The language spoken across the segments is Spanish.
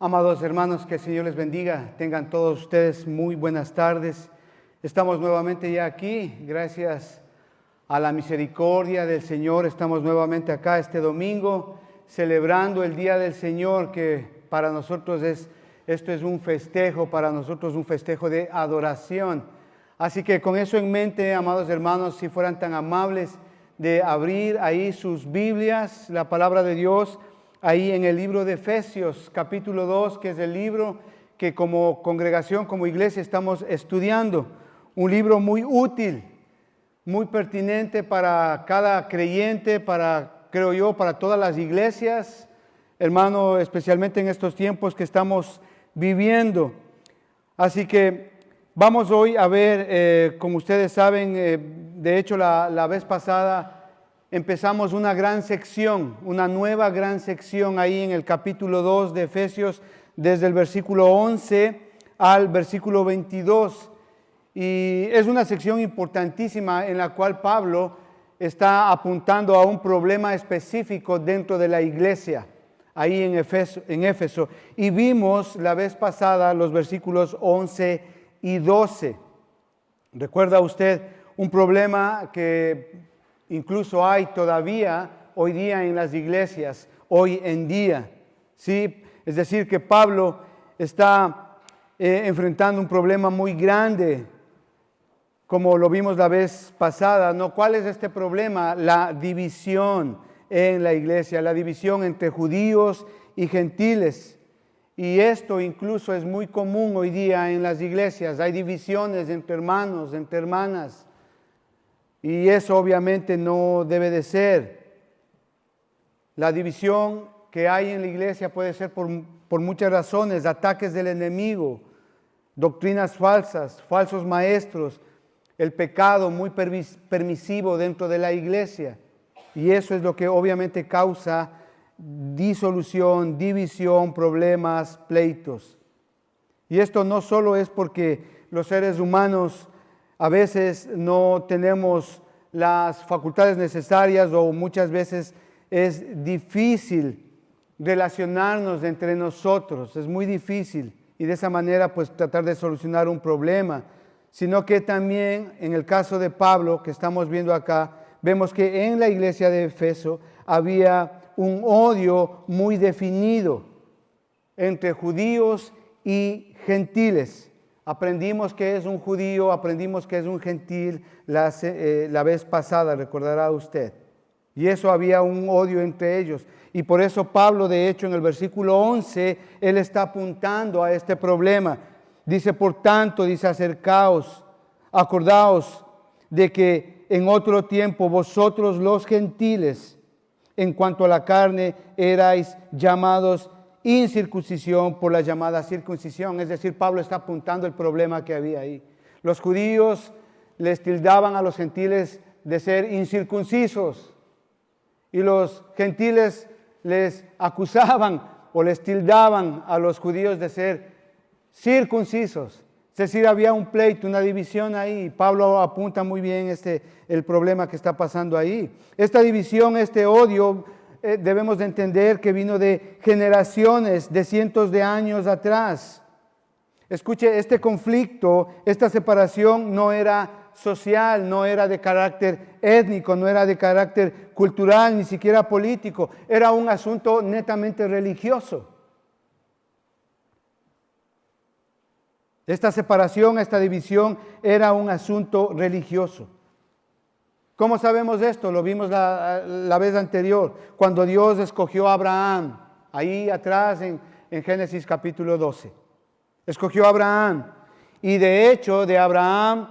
Amados hermanos, que el Señor les bendiga. Tengan todos ustedes muy buenas tardes. Estamos nuevamente ya aquí, gracias a la misericordia del Señor. Estamos nuevamente acá este domingo, celebrando el Día del Señor, que para nosotros esto es un festejo, para nosotros un festejo de adoración. Así que con eso en mente, amados hermanos, si fueran tan amables de abrir ahí sus Biblias, la palabra de Dios, ahí en el libro de Efesios, capítulo 2, que es el libro que como congregación, como iglesia estamos estudiando. Un libro muy útil, muy pertinente para cada creyente, creo yo, para todas las iglesias, hermano, especialmente en estos tiempos que estamos viviendo. Así que vamos hoy a ver, como ustedes saben, de hecho la vez pasada empezamos una gran sección, una nueva gran sección ahí en el capítulo 2 de Efesios, desde el versículo 11 al versículo 22. Y es una sección importantísima en la cual Pablo está apuntando a un problema específico dentro de la iglesia, ahí en Éfeso. Y vimos la vez pasada los versículos 11 y 12. ¿Recuerda usted un problema que incluso hay todavía hoy día en las iglesias, hoy en día? ¿Sí? Es decir, que Pablo está enfrentando un problema muy grande, como lo vimos la vez pasada, ¿no? ¿Cuál es este problema? La división en la iglesia, la división entre judíos y gentiles. Y esto incluso es muy común hoy día en las iglesias. Hay divisiones entre hermanos, entre hermanas. Y eso obviamente no debe de ser. La división que hay en la iglesia puede ser por muchas razones: ataques del enemigo, doctrinas falsas, falsos maestros, el pecado muy permisivo dentro de la iglesia. Y eso es lo que obviamente causa disolución, división, problemas, pleitos. Y esto no solo es porque los seres humanos a veces no tenemos las facultades necesarias, o muchas veces es difícil relacionarnos entre nosotros, es muy difícil, y de esa manera pues tratar de solucionar un problema, sino que también en el caso de Pablo que estamos viendo acá, vemos que en la iglesia de Éfeso había un odio muy definido entre judíos y gentiles. Aprendimos que es un judío, aprendimos que es un gentil la vez pasada, recordará usted. Y eso, había un odio entre ellos. Y por eso Pablo, de hecho, en el versículo 11, él está apuntando a este problema. Dice, por tanto, dice, acercaos, acordaos de que en otro tiempo vosotros los gentiles, en cuanto a la carne, erais llamados incircuncisión por la llamada circuncisión. Es decir, Pablo está apuntando el problema que había ahí. Los judíos les tildaban a los gentiles de ser incircuncisos, y los gentiles les acusaban o les tildaban a los judíos de ser circuncisos. Es decir, había un pleito, una división ahí. Pablo apunta muy bien el problema que está pasando ahí. Esta división, este odio, debemos de entender que vino de generaciones, de cientos de años atrás. Escuche, este conflicto, esta separación no era social, no era de carácter étnico, no era de carácter cultural, ni siquiera político. Era un asunto netamente religioso. Esta separación, esta división era un asunto religioso. ¿Cómo sabemos esto? Lo vimos la vez anterior, cuando Dios escogió a Abraham, ahí atrás en Génesis capítulo 12. Escogió a Abraham, y de hecho de Abraham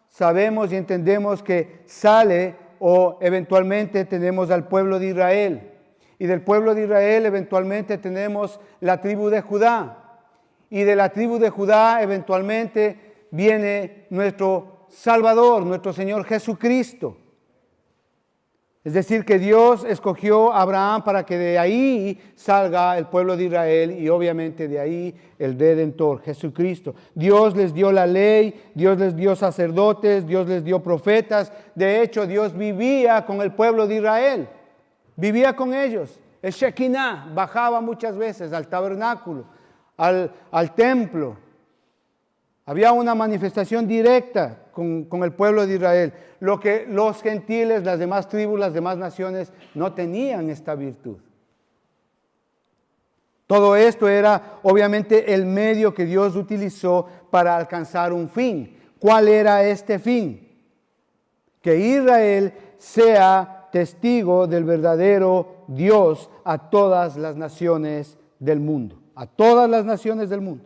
sabemos y entendemos que sale, o eventualmente tenemos al pueblo de Israel. Y del pueblo de Israel eventualmente tenemos la tribu de Judá. Y de la tribu de Judá eventualmente viene nuestro Salvador, nuestro Señor Jesucristo. Es decir, que Dios escogió a Abraham para que de ahí salga el pueblo de Israel, y obviamente de ahí el Redentor, Jesucristo. Dios les dio la ley, Dios les dio sacerdotes, Dios les dio profetas. De hecho, Dios vivía con el pueblo de Israel, vivía con ellos. El Shekinah bajaba muchas veces al tabernáculo, al templo. Había una manifestación directa con el pueblo de Israel. Lo que los gentiles, las demás tribus, las demás naciones no tenían esta virtud. Todo esto era obviamente el medio que Dios utilizó para alcanzar un fin. ¿Cuál era este fin? Que Israel sea testigo del verdadero Dios a todas las naciones del mundo. A todas las naciones del mundo.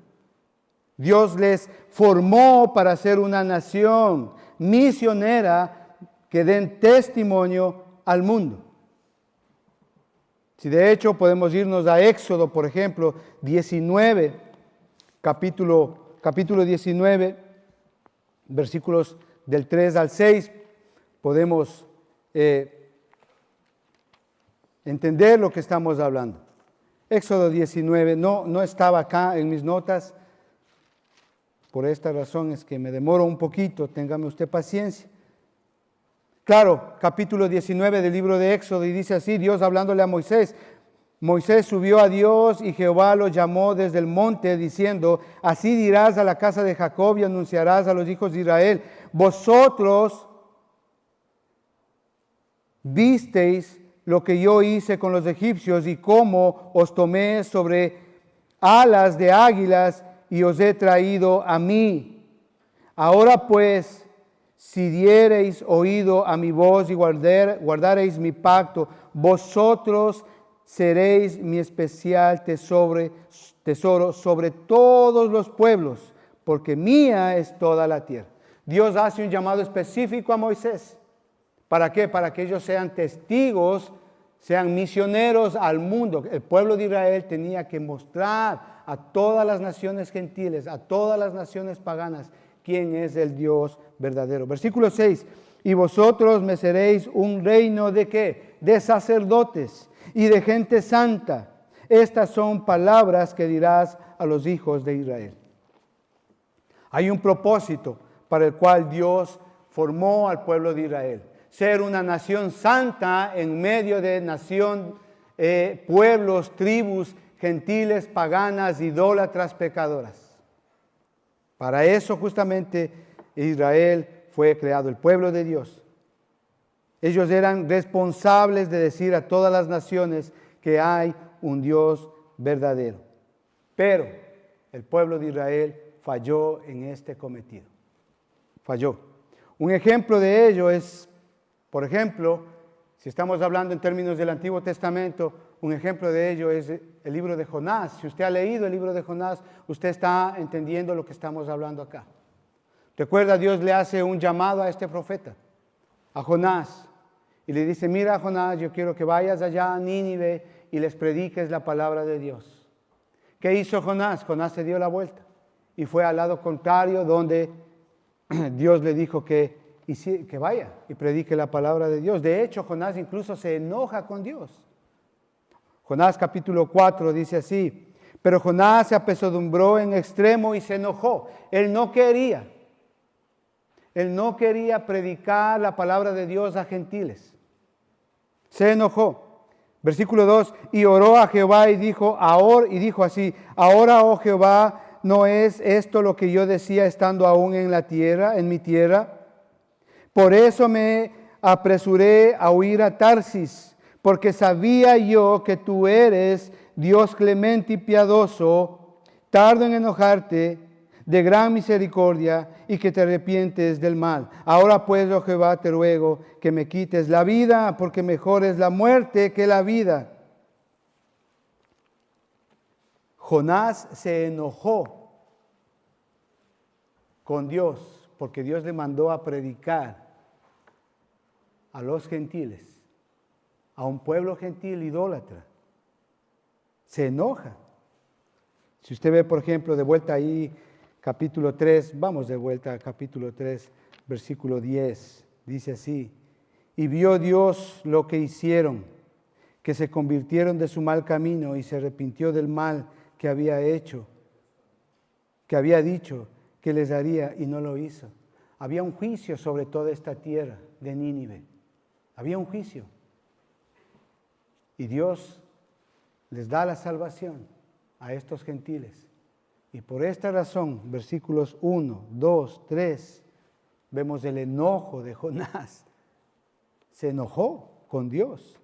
Dios les formó para ser una nación misionera que den testimonio al mundo. Si de hecho podemos irnos a Éxodo, por ejemplo, 19, capítulo 19, versículos del 3 al 6, podemos entender lo que estamos hablando. Éxodo 19, no estaba acá en mis notas. Por esta razón es que me demoro un poquito, téngame usted paciencia. Claro, capítulo 19 del libro de Éxodo, y dice así, Dios hablándole a Moisés. Moisés subió a Dios y Jehová lo llamó desde el monte diciendo, así dirás a la casa de Jacob y anunciarás a los hijos de Israel, vosotros visteis lo que yo hice con los egipcios y cómo os tomé sobre alas de águilas y os he traído a mí. Ahora pues, si diereis oído a mi voz y guardareis mi pacto, vosotros seréis mi especial tesoro sobre todos los pueblos, porque mía es toda la tierra. Dios hace un llamado específico a Moisés. ¿Para qué? Para que ellos sean testigos, sean misioneros al mundo. El pueblo de Israel tenía que mostrar a todas las naciones gentiles, a todas las naciones paganas, quién es el Dios verdadero. Versículo 6, y vosotros me seréis un reino de ¿qué? De sacerdotes y de gente santa. Estas son palabras que dirás a los hijos de Israel. Hay un propósito para el cual Dios formó al pueblo de Israel. Ser una nación santa en medio de pueblos, tribus, gentiles, paganas, idólatras, pecadoras. Para eso justamente Israel fue creado, el pueblo de Dios. Ellos eran responsables de decir a todas las naciones que hay un Dios verdadero. Pero el pueblo de Israel falló en este cometido. Falló. Un ejemplo de ello es, por ejemplo, si estamos hablando en términos del Antiguo Testamento, un ejemplo de ello es el libro de Jonás. Si usted ha leído el libro de Jonás, usted está entendiendo lo que estamos hablando acá. Recuerda, Dios le hace un llamado a este profeta, a Jonás, y le dice, mira Jonás, yo quiero que vayas allá a Nínive y les prediques la palabra de Dios. ¿Qué hizo Jonás? Jonás se dio la vuelta y fue al lado contrario donde Dios le dijo que vaya y predique la palabra de Dios. De hecho, Jonás incluso se enoja con Dios. Jonás capítulo 4 dice así, pero Jonás se apesadumbró en extremo y se enojó. Él no quería predicar la palabra de Dios a gentiles. Se enojó. Versículo 2, y oró a Jehová y dijo así, ahora, oh Jehová, ¿no es esto lo que yo decía estando aún en la tierra, en mi tierra? Por eso me apresuré a huir a Tarsis, porque sabía yo que tú eres Dios clemente y piadoso, tardo en enojarte, de gran misericordia, y que te arrepientes del mal. Ahora pues, oh Jehová, te ruego que me quites la vida, porque mejor es la muerte que la vida. Jonás se enojó con Dios, porque Dios le mandó a predicar a los gentiles, a un pueblo gentil idólatra. Se enoja. Si usted ve, por ejemplo, de vuelta ahí, capítulo 3, vamos de vuelta a capítulo 3, versículo 10, dice así, y vio Dios lo que hicieron, que se convirtieron de su mal camino y se arrepintió del mal que había hecho, que había dicho que les haría y no lo hizo. Había un juicio sobre toda esta tierra de Nínive. Había un juicio. Y Dios les da la salvación a estos gentiles Y por esta razón, versículos 1, 2, 3, vemos el enojo de Jonás. Se enojó con Dios,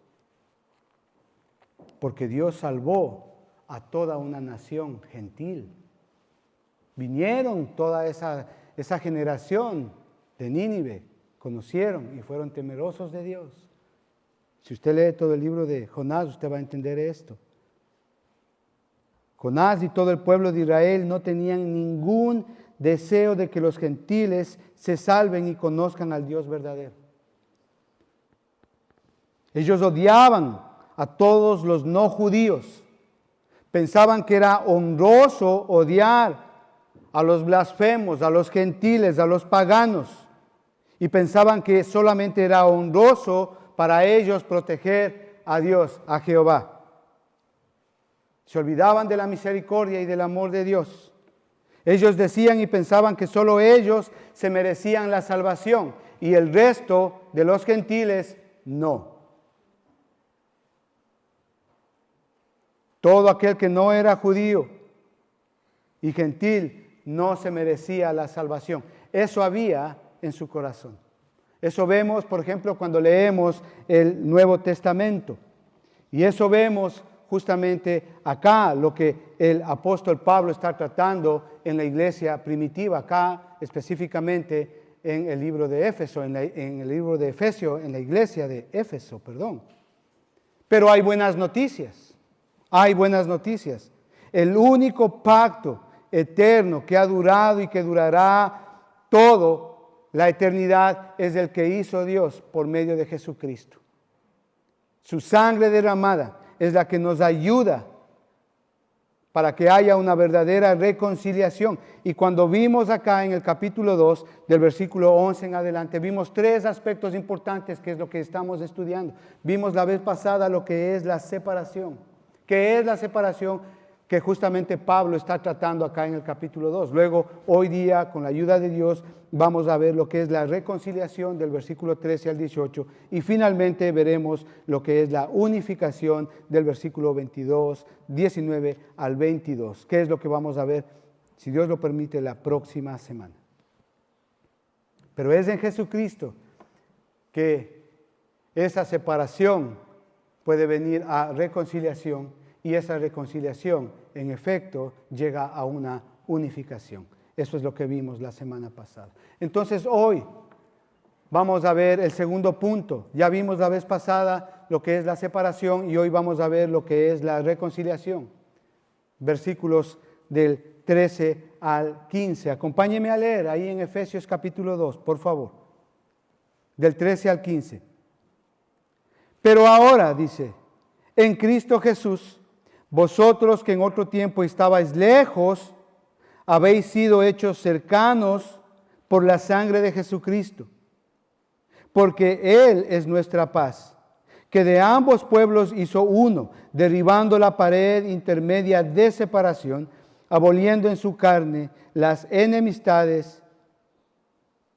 porque Dios salvó a toda una nación gentil. Vinieron toda esa generación de Nínive, conocieron y fueron temerosos de Dios. Si usted lee todo el libro de Jonás, usted va a entender esto. Jonás y todo el pueblo de Israel no tenían ningún deseo de que los gentiles se salven y conozcan al Dios verdadero. Ellos odiaban a todos los no judíos. Pensaban que era honroso odiar a los blasfemos, a los gentiles, a los paganos. Y pensaban que solamente era honroso para ellos proteger a Dios, a Jehová. Se olvidaban de la misericordia y del amor de Dios. Ellos decían y pensaban que solo ellos se merecían la salvación y el resto de los gentiles no. Todo aquel que no era judío y gentil no se merecía la salvación. Eso había en su corazón. Eso vemos, por ejemplo, cuando leemos el Nuevo Testamento. Y eso vemos justamente acá, lo que el apóstol Pablo está tratando en la iglesia primitiva, acá específicamente en el libro de Éfeso, en el libro de Efesios, en la iglesia de Éfeso, perdón. Pero hay buenas noticias. Hay buenas noticias. El único pacto eterno que ha durado y que durará todo la eternidad es el que hizo Dios por medio de Jesucristo. Su sangre derramada es la que nos ayuda para que haya una verdadera reconciliación. Y cuando vimos acá en el capítulo 2, del versículo 11 en adelante, vimos tres aspectos importantes que es lo que estamos estudiando. Vimos la vez pasada lo que es la separación. ¿Qué es la separación que justamente Pablo está tratando acá en el capítulo 2? Luego, hoy día, con la ayuda de Dios, vamos a ver lo que es la reconciliación del versículo 13 al 18 y finalmente veremos lo que es la unificación del versículo 22, 19 al 22, que es lo que vamos a ver, si Dios lo permite, la próxima semana. Pero es en Jesucristo que esa separación puede venir a reconciliación y esa reconciliación, en efecto, llega a una unificación. Eso es lo que vimos la semana pasada. Entonces, hoy vamos a ver el segundo punto. Ya vimos la vez pasada lo que es la separación y hoy vamos a ver lo que es la reconciliación. Versículos del 13 al 15. Acompáñeme a leer ahí en Efesios capítulo 2, por favor. Del 13 al 15. Pero ahora, dice, en Cristo Jesús, vosotros que en otro tiempo estabais lejos, habéis sido hechos cercanos por la sangre de Jesucristo, porque Él es nuestra paz, que de ambos pueblos hizo uno, derribando la pared intermedia de separación, aboliendo en su carne las enemistades,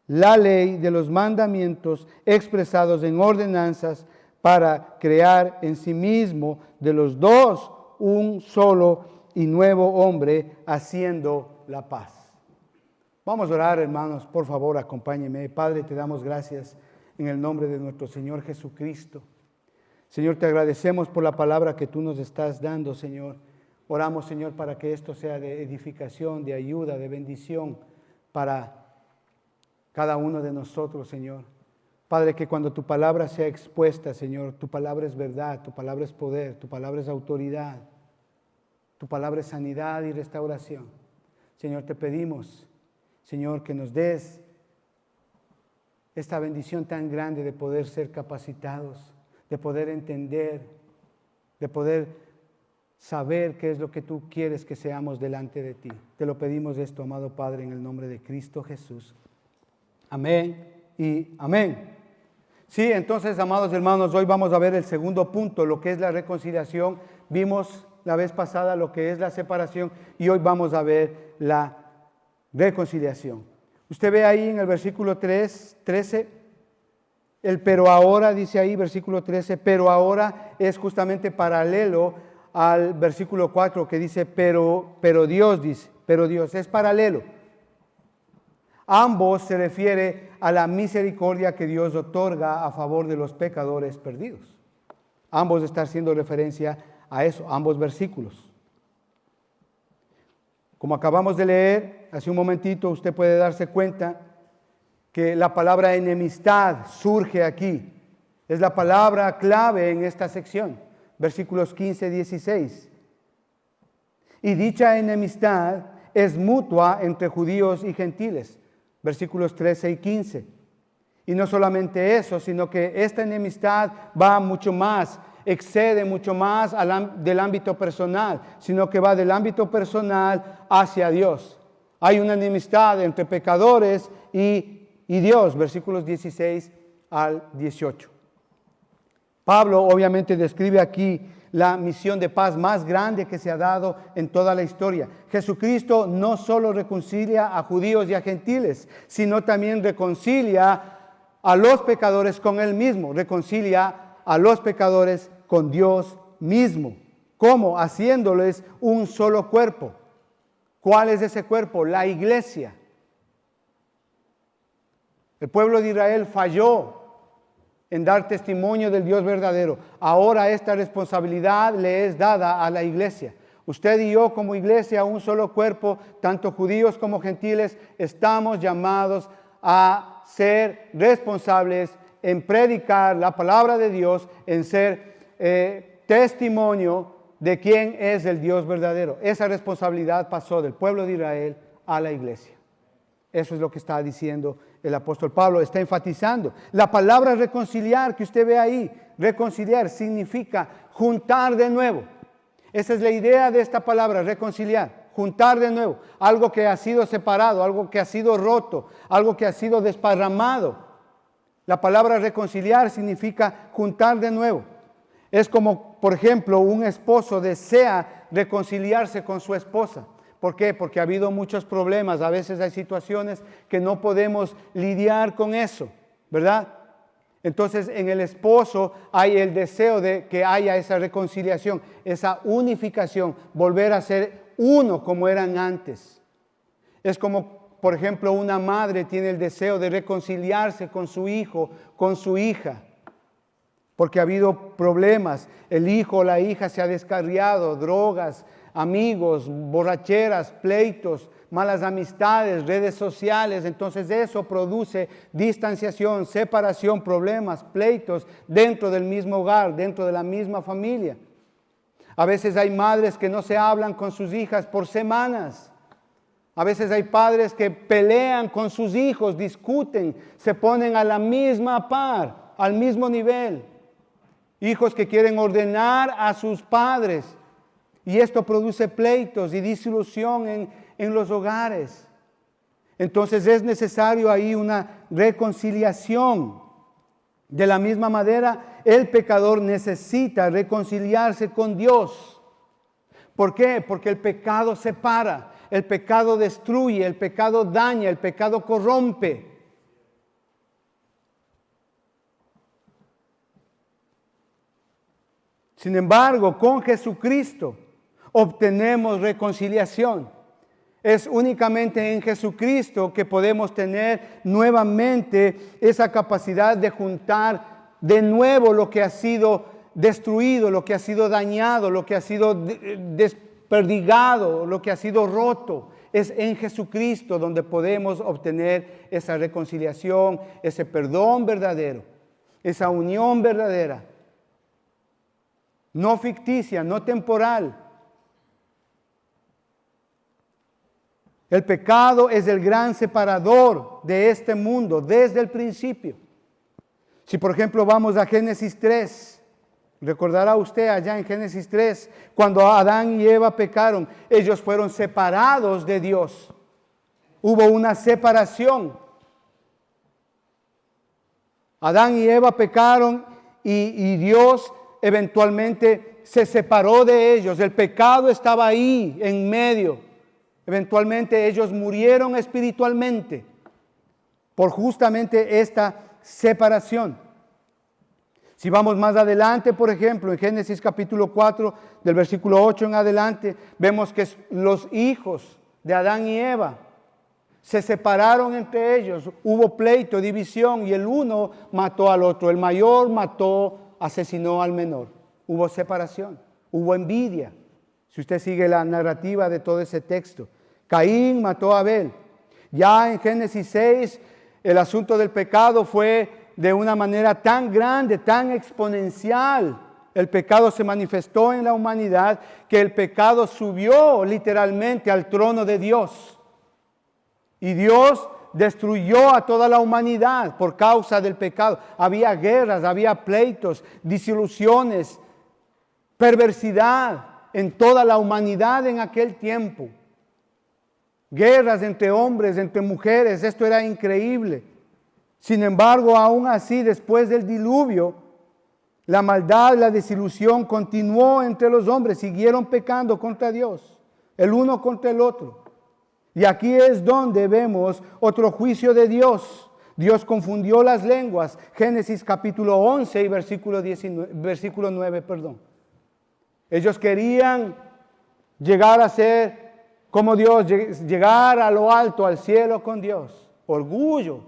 la ley de los mandamientos expresados en ordenanzas, para crear en sí mismo de los dos un solo y nuevo hombre, haciendo la paz. Vamos a orar, hermanos, por favor, acompáñenme. Padre, te damos gracias en el nombre de nuestro Señor Jesucristo. Señor, te agradecemos por la palabra que tú nos estás dando, Señor. Oramos, Señor, para que esto sea de edificación, de ayuda, de bendición para cada uno de nosotros, Señor. Padre, que cuando tu palabra sea expuesta, Señor, tu palabra es verdad, tu palabra es poder, tu palabra es autoridad, tu palabra es sanidad y restauración. Señor, te pedimos, Señor, que nos des esta bendición tan grande de poder ser capacitados, de poder entender, de poder saber qué es lo que tú quieres que seamos delante de ti. Te lo pedimos esto, amado Padre, en el nombre de Cristo Jesús. Amén y amén. Sí, entonces, amados hermanos, hoy vamos a ver el segundo punto, lo que es la reconciliación. Vimos la vez pasada lo que es la separación y hoy vamos a ver la reconciliación. Usted ve ahí en el versículo 13, el pero ahora, dice ahí, versículo 13, pero ahora es justamente paralelo al versículo 4 que dice, pero Dios dice. pero Dios es paralelo. Ambos se refiere a la misericordia que Dios otorga a favor de los pecadores perdidos. Ambos están haciendo referencia a eso, ambos versículos. Como acabamos de leer hace un momentito, usted puede darse cuenta que la palabra enemistad surge aquí. Es la palabra clave en esta sección, versículos 15 y 16. Y dicha enemistad es mutua entre judíos y gentiles, versículos 13 y 15. Y no solamente eso, sino que esta enemistad va mucho más, excede mucho más del ámbito personal, sino que va del ámbito personal hacia Dios. Hay una enemistad entre pecadores y Dios, versículos 16 al 18. Pablo obviamente describe aquí la misión de paz más grande que se ha dado en toda la historia. Jesucristo no solo reconcilia a judíos y a gentiles, sino también reconcilia a los pecadores con Él mismo, reconcilia a los pecadores con Dios mismo. ¿Cómo? Haciéndoles un solo cuerpo. ¿Cuál es ese cuerpo? La iglesia. El pueblo de Israel falló en dar testimonio del Dios verdadero. Ahora esta responsabilidad le es dada a la iglesia. Usted y yo como iglesia, un solo cuerpo, tanto judíos como gentiles, estamos llamados a ser responsables en predicar la palabra de Dios, en ser testimonio de quién es el Dios verdadero. Esa responsabilidad pasó del pueblo de Israel a la iglesia. Eso es lo que está diciendo el apóstol Pablo, está enfatizando. La palabra reconciliar que usted ve ahí, reconciliar significa juntar de nuevo. Esa es la idea de esta palabra, reconciliar, juntar de nuevo. Algo que ha sido separado, algo que ha sido roto, algo que ha sido desparramado. La palabra reconciliar significa juntar de nuevo. Es como, por ejemplo, un esposo desea reconciliarse con su esposa. ¿Por qué? Porque ha habido muchos problemas. A veces hay situaciones que no podemos lidiar con eso, ¿verdad? Entonces, en el esposo hay el deseo de que haya esa reconciliación, esa unificación, volver a ser uno como eran antes. Es como, por ejemplo, una madre tiene el deseo de reconciliarse con su hijo, con su hija, porque ha habido problemas. El hijo o la hija se ha descarriado, drogas, amigos, borracheras, pleitos, malas amistades, redes sociales. Entonces eso produce distanciación, separación, problemas, pleitos dentro del mismo hogar, dentro de la misma familia. A veces hay madres que no se hablan con sus hijas por semanas. A veces hay padres que pelean con sus hijos, discuten, se ponen a la misma par, al mismo nivel. Hijos que quieren ordenar a sus padres. Y esto produce pleitos y disolución en los hogares. Entonces es necesario ahí una reconciliación. De la misma manera, el pecador necesita reconciliarse con Dios. ¿Por qué? Porque el pecado separa, el pecado destruye, el pecado daña, el pecado corrompe. Sin embargo, con Jesucristo obtenemos reconciliación. Es únicamente en Jesucristo que podemos tener nuevamente esa capacidad de juntar de nuevo lo que ha sido destruido, lo que ha sido dañado, lo que ha sido desperdigado, lo que ha sido roto. Es en Jesucristo donde podemos obtener esa reconciliación, ese perdón verdadero, esa unión verdadera, no ficticia, no temporal. El pecado es el gran separador de este mundo desde el principio. Si por ejemplo vamos a Génesis 3, recordará usted allá en Génesis 3, cuando Adán y Eva pecaron, ellos fueron separados de Dios. Hubo una separación. Adán y Eva pecaron y Dios eventualmente se separó de ellos. El pecado estaba ahí en medio. Eventualmente ellos murieron espiritualmente por justamente esta separación. Si vamos más adelante, por ejemplo, en Génesis capítulo 4, del versículo 8 en adelante, vemos que los hijos de Adán y Eva. Se separaron entre ellos, hubo pleito, división, y el uno mató al otro. El mayor asesinó al menor. Hubo separación, hubo envidia. Si usted sigue la narrativa de todo ese texto. Caín mató a Abel. Ya en Génesis 6, el asunto del pecado fue de una manera tan grande, tan exponencial. El pecado se manifestó en la humanidad que el pecado subió literalmente al trono de Dios. Y Dios destruyó a toda la humanidad por causa del pecado. Había guerras, había pleitos, disoluciones, perversidad en toda la humanidad en aquel tiempo. Guerras entre hombres, entre mujeres, esto era increíble. Sin embargo, aún así, después del diluvio, la maldad, la desilusión continuó entre los hombres, siguieron pecando contra Dios, el uno contra el otro. Y aquí es donde vemos otro juicio de Dios. Dios confundió las lenguas. Génesis capítulo 11 y versículo 9. Ellos querían llegar a ser como Dios, llegar a lo alto, al cielo con Dios. Orgullo,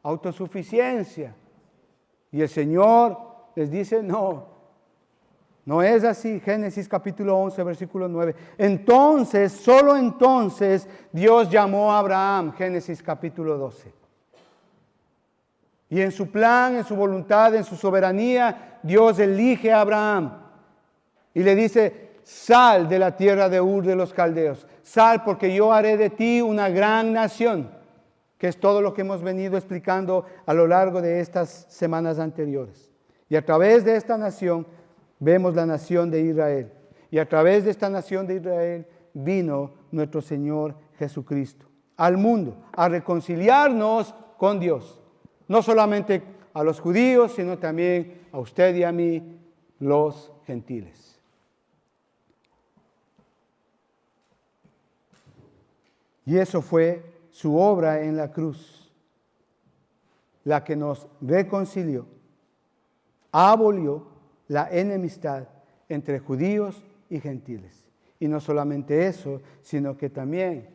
autosuficiencia. Y el Señor les dice, no es así. Génesis capítulo 11, versículo 9. Entonces, solo entonces, Dios llamó a Abraham. Génesis capítulo 12. Y en su plan, en su voluntad, en su soberanía, Dios elige a Abraham. Y le dice, sal de la tierra de Ur de los Caldeos. Sal porque yo haré de ti una gran nación. Que es todo lo que hemos venido explicando a lo largo de estas semanas anteriores. Y a través de esta nación, vemos la nación de Israel. Y a través de esta nación de Israel vino nuestro Señor Jesucristo al mundo a reconciliarnos con Dios. No solamente a los judíos, sino también a usted y a mí, los gentiles. Y eso fue su obra en la cruz, la que nos reconcilió, abolió la enemistad entre judíos y gentiles. Y no solamente eso, sino que también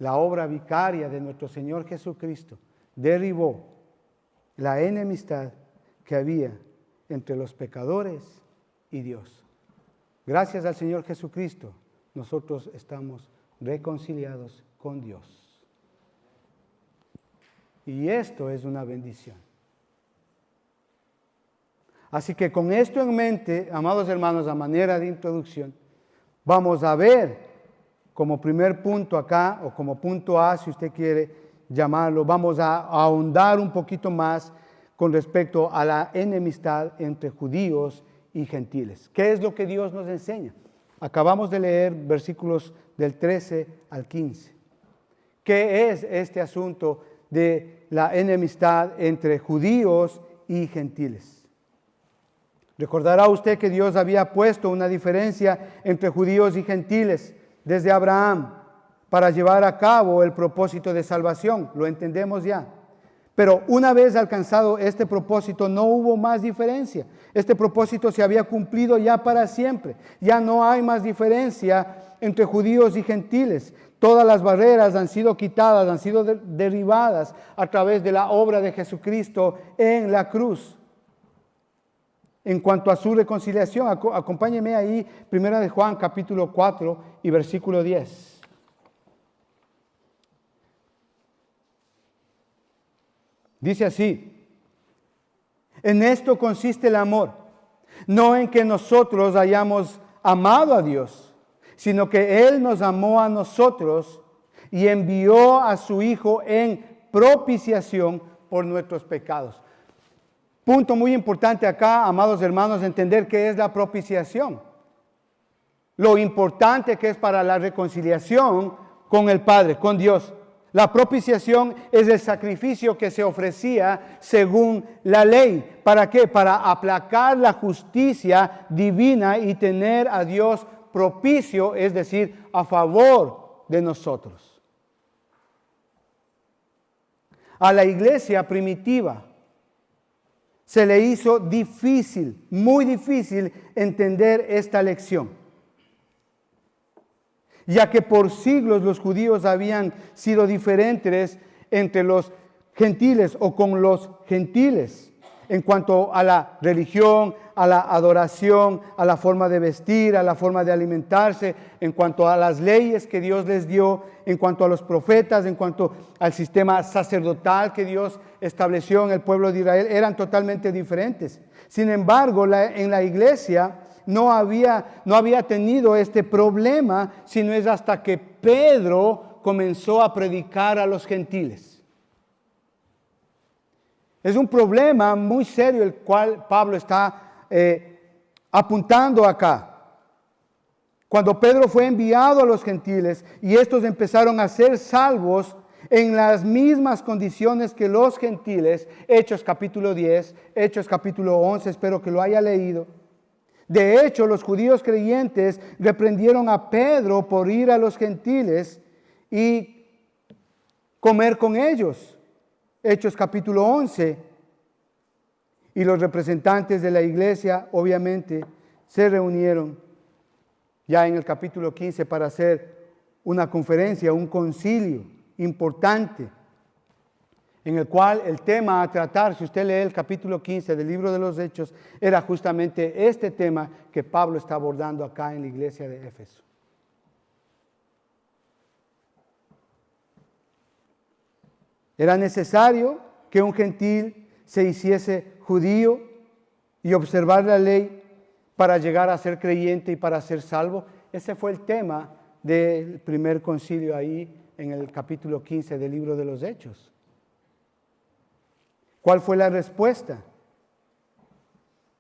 la obra vicaria de nuestro Señor Jesucristo derribó la enemistad que había entre los pecadores y Dios. Gracias al Señor Jesucristo, nosotros estamos reconciliados con Dios. Y esto es una bendición. Así que con esto en mente, amados hermanos, a manera de introducción, vamos a ver como primer punto acá, o como punto A, si usted quiere llamarlo, vamos a ahondar un poquito más con respecto a la enemistad entre judíos y gentiles. ¿Qué es lo que Dios nos enseña? Acabamos de leer versículos del 13 al 15. ¿Qué es este asunto de la enemistad entre judíos y gentiles? Recordará usted que Dios había puesto una diferencia entre judíos y gentiles desde Abraham para llevar a cabo el propósito de salvación. Lo entendemos ya. Pero una vez alcanzado este propósito, no hubo más diferencia. Este propósito se había cumplido ya para siempre. Ya no hay más diferencia entre judíos y gentiles. Todas las barreras han sido quitadas, han sido derribadas a través de la obra de Jesucristo en la cruz. En cuanto a su reconciliación, acompáñeme ahí, 1 de Juan capítulo 4 y versículo 10. Dice así: en esto consiste el amor, no en que nosotros hayamos amado a Dios, sino que Él nos amó a nosotros y envió a su Hijo en propiciación por nuestros pecados. Punto muy importante acá, amados hermanos, entender qué es la propiciación. Lo importante que es para la reconciliación con el Padre, con Dios. La propiciación es el sacrificio que se ofrecía según la ley. ¿Para qué? Para aplacar la justicia divina y tener a Dios propicio, es decir, a favor de nosotros. A la iglesia primitiva se le hizo difícil, muy difícil entender esta lección. ya que por siglos los judíos habían sido diferentes entre los gentiles o con los gentiles en cuanto a la religión, a la adoración, a la forma de vestir, a la forma de alimentarse, en cuanto a las leyes que Dios les dio, en cuanto a los profetas, en cuanto al sistema sacerdotal que Dios estableció en el pueblo de Israel, eran totalmente diferentes. Sin embargo, en la iglesia no había tenido este problema, sino es hasta que Pedro comenzó a predicar a los gentiles. Es un problema muy serio el cual Pablo está apuntando acá. Cuando Pedro fue enviado a los gentiles y estos empezaron a ser salvos en las mismas condiciones que los gentiles, Hechos capítulo 10, Hechos capítulo 11, espero que lo haya leído. De hecho, los judíos creyentes reprendieron a Pedro por ir a los gentiles y comer con ellos. Hechos capítulo 11, y los representantes de la iglesia obviamente se reunieron ya en el capítulo 15 para hacer una conferencia, un concilio importante, en el cual el tema a tratar, si usted lee el capítulo 15 del libro de los Hechos, era justamente este tema que Pablo está abordando acá en la iglesia de Éfeso. Era necesario que un gentil se hiciese judío y observar la ley para llegar a ser creyente y para ser salvo. Ese fue el tema del primer concilio ahí en el capítulo 15 del libro de los Hechos. ¿Cuál fue la respuesta?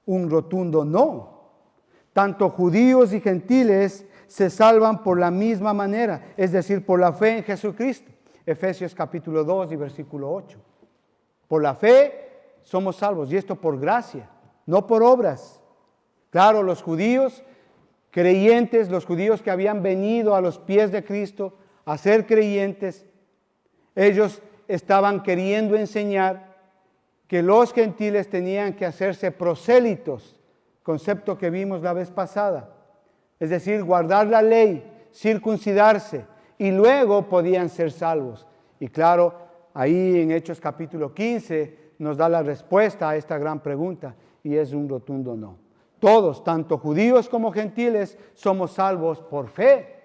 Un rotundo no. Tanto judíos y gentiles se salvan por la misma manera, es decir, por la fe en Jesucristo. Efesios capítulo 2 y versículo 8. Por la fe somos salvos, y esto por gracia, no por obras. Claro, los judíos creyentes, los judíos que habían venido a los pies de Cristo a ser creyentes, ellos estaban queriendo enseñar que los gentiles tenían que hacerse prosélitos, concepto que vimos la vez pasada. Es decir, guardar la ley, circuncidarse, y luego podían ser salvos. Y claro, ahí en Hechos capítulo 15 nos da la respuesta a esta gran pregunta, y es un rotundo no. Todos, tanto judíos como gentiles, somos salvos por fe.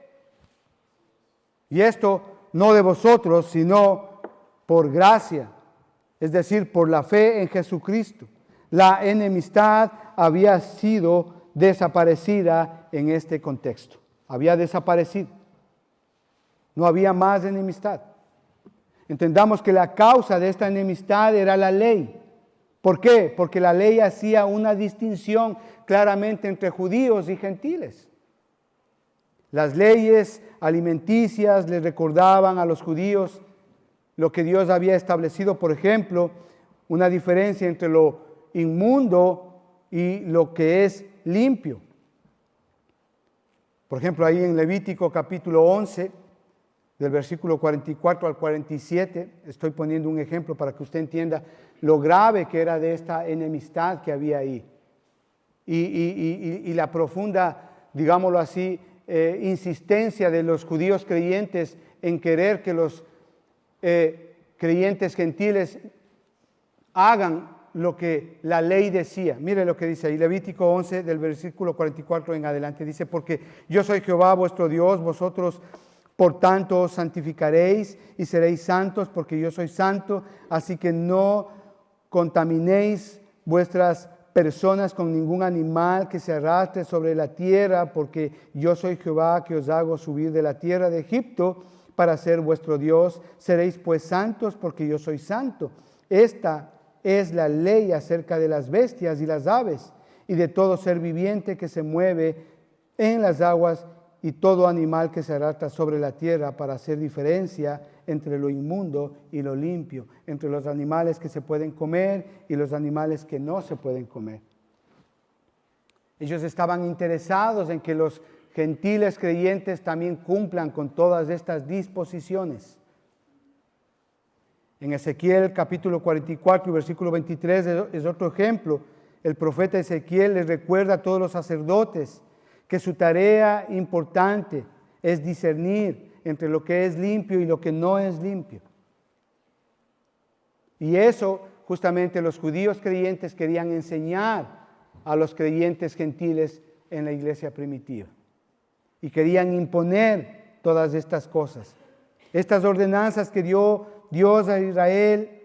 Y esto no de vosotros, sino por gracia, es decir, por la fe en Jesucristo. La enemistad había sido desaparecida en este contexto. Había desaparecido. No había más enemistad. Entendamos que la causa de esta enemistad era la ley. ¿Por qué? Porque la ley hacía una distinción claramente entre judíos y gentiles. Las leyes alimenticias les recordaban a los judíos lo que Dios había establecido, por ejemplo, una diferencia entre lo inmundo y lo que es limpio. Por ejemplo, ahí en Levítico capítulo 11, del versículo 44 al 47, estoy poniendo un ejemplo para que usted entienda lo grave que era de esta enemistad que había ahí. Y la profunda, digámoslo así, insistencia de los judíos creyentes en querer que los creyentes gentiles hagan lo que la ley decía. Mire lo que dice ahí, Levítico 11, del versículo 44 en adelante. Dice, porque yo soy Jehová vuestro Dios, vosotros por tanto os santificaréis y seréis santos, porque yo soy santo, así que no contaminéis vuestras personas con ningún animal que se arrastre sobre la tierra, porque yo soy Jehová que os hago subir de la tierra de Egipto para ser vuestro Dios. Seréis pues santos, porque yo soy santo. Esta es la ley acerca de las bestias y las aves, y de todo ser viviente que se mueve en las aguas, y todo animal que se arrastra sobre la tierra, para hacer diferencia entre lo inmundo y lo limpio, entre los animales que se pueden comer y los animales que no se pueden comer. Ellos estaban interesados en que los gentiles creyentes también cumplan con todas estas disposiciones. En Ezequiel capítulo 44 y versículo 23 es otro ejemplo. El profeta Ezequiel les recuerda a todos los sacerdotes que su tarea importante es discernir entre lo que es limpio y lo que no es limpio. Y eso justamente los judíos creyentes querían enseñar a los creyentes gentiles en la iglesia primitiva. Y querían imponer todas estas cosas. Estas ordenanzas que dio Dios a Israel,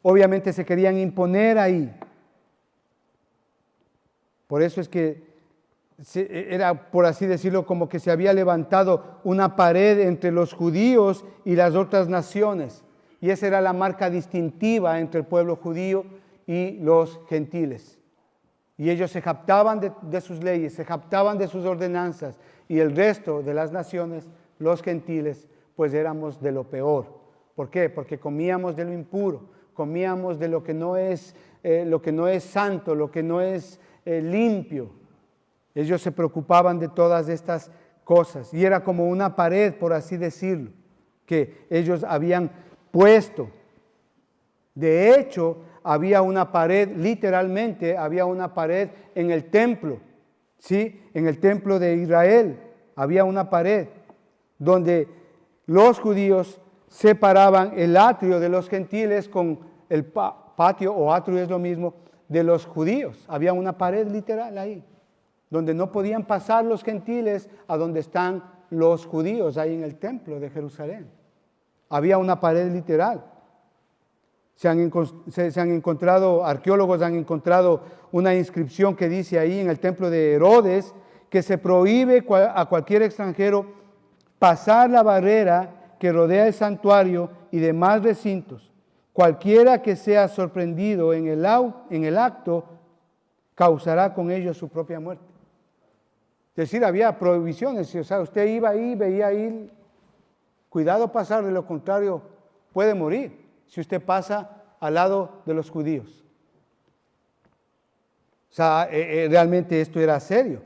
obviamente se querían imponer ahí. Por eso es que era, por así decirlo, como que se había levantado una pared entre los judíos y las otras naciones. Y esa era la marca distintiva entre el pueblo judío y los gentiles. Y ellos se jactaban de sus leyes, se jactaban de sus ordenanzas, y el resto de las naciones, los gentiles, pues éramos de lo peor. ¿Por qué? Porque comíamos de lo impuro, comíamos de lo que no es santo, lo que no es limpio. Ellos se preocupaban de todas estas cosas, y era como una pared, por así decirlo, que ellos habían puesto. De hecho, había una pared, literalmente había una pared en el templo, ¿sí? En el templo de Israel había una pared donde los judíos separaban el atrio de los gentiles con el patio, o atrio es lo mismo, de los judíos. Había una pared literal ahí, donde no podían pasar los gentiles a donde están los judíos, ahí en el templo de Jerusalén. Había una pared literal. Se han encontrado, arqueólogos han encontrado una inscripción que dice ahí en el templo de Herodes que se prohíbe a cualquier extranjero pasar la barrera que rodea el santuario y demás recintos. Cualquiera que sea sorprendido en el acto causará con ello su propia muerte. Es decir, había prohibiciones. O sea, usted iba ahí, veía ahí, cuidado pasar, de lo contrario puede morir si usted pasa al lado de los judíos. O sea, realmente esto era serio.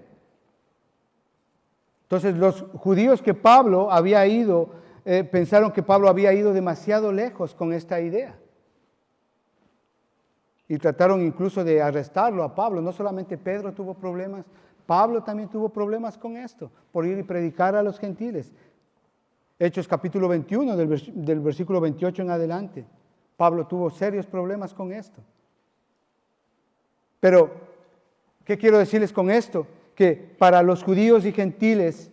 Entonces los judíos que Pablo había ido, pensaron que Pablo había ido demasiado lejos con esta idea. Y trataron incluso de arrestarlo a Pablo. No solamente Pedro tuvo problemas, Pablo también tuvo problemas con esto, por ir y predicar a los gentiles. Hechos capítulo 21, del versículo 28 en adelante. Pablo tuvo serios problemas con esto. Pero, ¿qué quiero decirles con esto? Que para los judíos y gentiles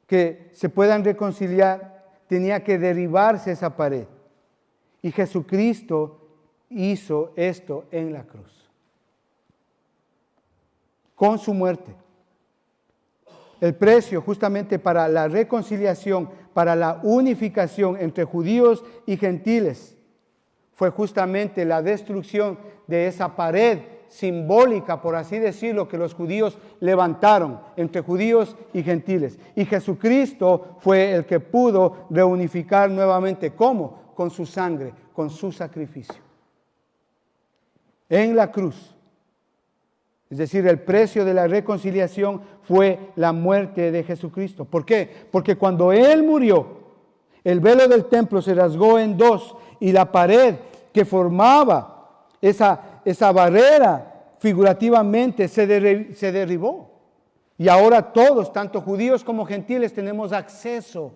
que se puedan reconciliar, tenía que derribarse esa pared. Y Jesucristo hizo esto en la cruz. Con su muerte. El precio justamente para la reconciliación, para la unificación entre judíos y gentiles, fue justamente la destrucción de esa pared simbólica, por así decirlo, que los judíos levantaron entre judíos y gentiles. Y Jesucristo fue el que pudo reunificar nuevamente. ¿Cómo? Con su sangre, con su sacrificio. En la cruz. Es decir, el precio de la reconciliación fue la muerte de Jesucristo. ¿Por qué? Porque cuando Él murió, el velo del templo se rasgó en dos y la pared que formaba esa barrera figurativamente se derribó. Y ahora todos, tanto judíos como gentiles, tenemos acceso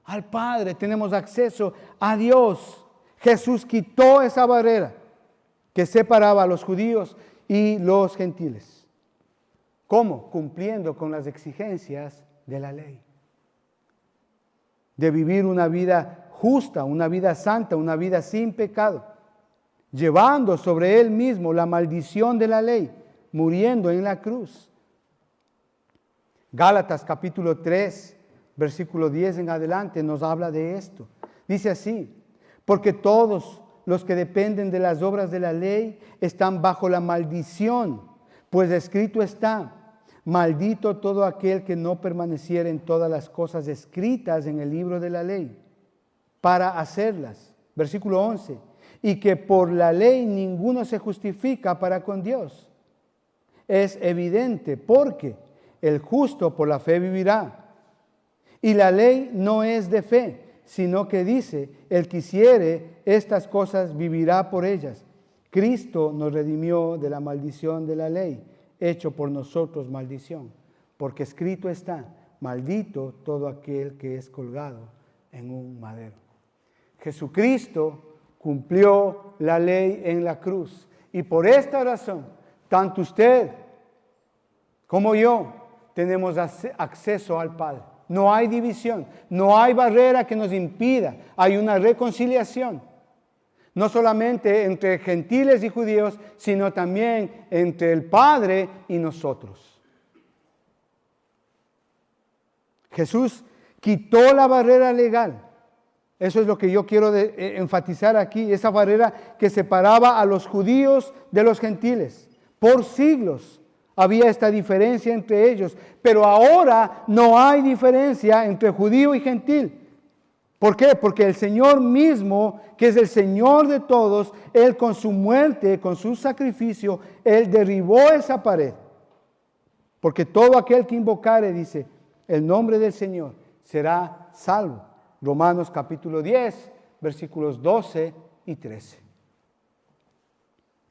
al Padre, tenemos acceso a Dios. Jesús quitó esa barrera que separaba a los judíos y los gentiles. ¿Cómo? Cumpliendo con las exigencias de la ley. De vivir una vida justa, una vida santa, una vida sin pecado. Llevando sobre Él mismo la maldición de la ley, muriendo en la cruz. Gálatas capítulo 3, versículo 10 en adelante nos habla de esto. Dice así: porque todos los que dependen de las obras de la ley están bajo la maldición, pues escrito está: maldito todo aquel que no permaneciera en todas las cosas escritas en el libro de la ley, para hacerlas. Versículo 11: y que por la ley ninguno se justifica para con Dios. Es evidente, porque el justo por la fe vivirá. Y la ley no es de fe, sino que dice: el que hiciere estas cosas vivirá por ellas. Cristo nos redimió de la maldición de la ley, hecho por nosotros maldición. porque escrito está, maldito todo aquel que es colgado en un madero. Jesucristo cumplió la ley en la cruz. Y por esta razón, tanto usted como yo tenemos acceso al Padre. No hay división, no hay barrera que nos impida. Hay una reconciliación. No solamente entre gentiles y judíos, sino también entre el Padre y nosotros. Jesús quitó la barrera legal. Eso es lo que yo quiero enfatizar aquí, esa barrera que separaba a los judíos de los gentiles. Por siglos había esta diferencia entre ellos, pero ahora no hay diferencia entre judío y gentil. ¿Por qué? Porque el Señor mismo, que es el Señor de todos, Él con su muerte, con su sacrificio, Él derribó esa pared. Porque todo aquel que invocare, dice, el nombre del Señor, será salvo. Romanos capítulo 10, versículos 12 y 13.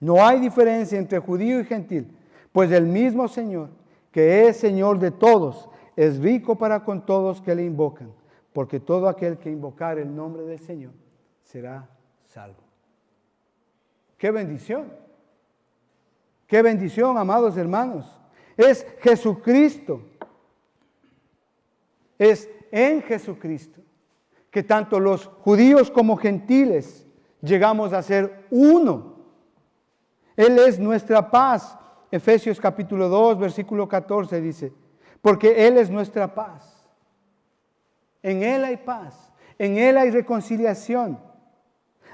No hay diferencia entre judío y gentil, pues el mismo Señor, que es Señor de todos, es rico para con todos que le invocan, porque todo aquel que invocar el nombre del Señor será salvo. ¡Qué bendición! ¡Qué bendición, amados hermanos! Es Jesucristo, es en Jesucristo que tanto los judíos como gentiles llegamos a ser uno. Él es nuestra paz. Efesios capítulo 2, versículo 14 dice, porque Él es nuestra paz. En Él hay paz, en Él hay reconciliación.